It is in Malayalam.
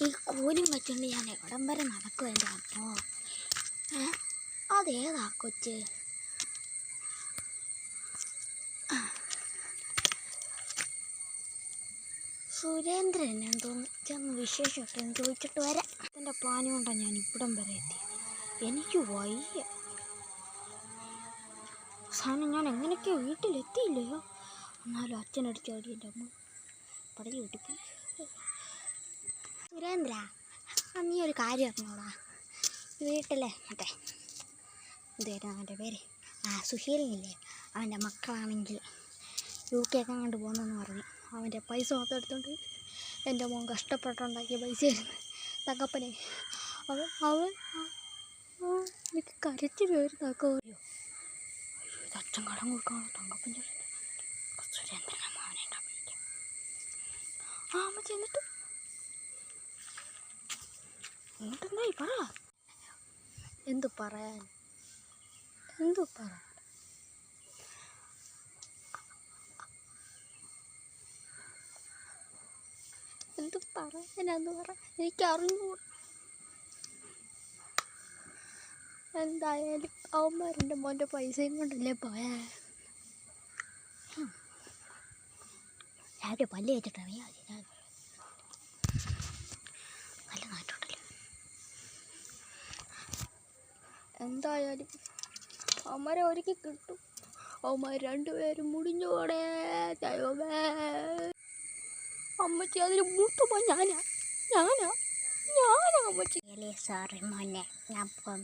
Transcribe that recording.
ഈ കൂനും വെച്ചുകൊണ്ട് ഞാൻ എവിടം വരെ നടക്കും എൻ്റെ അമ്മോ. അതേതാ കൊച്ച്? സുരേന്ദ്രൻ എന്തോന്ന് ചെന്ന് വിശേഷമൊക്കെ ചോദിച്ചിട്ട് വരാം. എൻ്റെ പ്ലാൻ കൊണ്ടാണ് ഞാൻ ഇവിടം വരെ എത്തി. എനിക്ക് വയ്യ സാധനം. ഞാൻ എങ്ങനെയൊക്കെയോ വീട്ടിലെത്തിയില്ലയോ. എന്നാലും അച്ഛനടിച്ച് ഓടി എൻ്റെ അമ്മ പടലി കിട്ടിപ്പോയി. സുരേന്ദ്ര, നീ ഒരു കാര്യം അറിഞ്ഞോടാ. വീട്ടിലെ മറ്റേ എന്തായിരുന്നു അവൻ്റെ പേര്, സുശീലനില്ലേ, അവൻ്റെ മക്കളാണെങ്കിൽ UK ഒക്കെ കണ്ടു പോകുന്നെന്ന് പറഞ്ഞു. അവൻ്റെ പൈസ മൊത്തം എടുത്തോണ്ട് എൻ്റെ മോൻ കഷ്ടപ്പെട്ടുണ്ടാക്കിയ പൈസയായിരുന്നു തങ്കപ്പനെ. അവൻ എനിക്ക് കരച്ചിൽ വരുന്ന തക്കോയോ. അച്ഛൻ കടം കൊടുക്കാണോ തങ്കപ്പൻ സുരേന്ദ്രനെ മോനെ വിളിക്കാം. അമ്മ ചെന്നിട്ട് എന്നിട്ടെന്തായി പറ. എന്തു പറയാൻ എന്തു പറയാനാന്ന് പറ, എനിക്കറിഞ്ഞു. എന്തായാലും അവന്മാരെൻ്റെ മോൻ്റെ പൈസയും കൊണ്ടല്ലേ പോയാ. രാവിലെ പല്ല് വെച്ചിട്ടറിയാം നല്ല നാട്ടോട്ടല്ലേ. എന്തായാലും അവന്മാരെ ഒരുക്കി കിട്ടും. അവന്മാർ രണ്ടുപേരും മുടിഞ്ഞു പോടേ ദൈവമേ. അമ്മച്ചി അതിന് മൂത്തമ്മ ഞാനാ അമ്മച്ചി. സോറി മോനെ, ഞാൻ പോകാൻ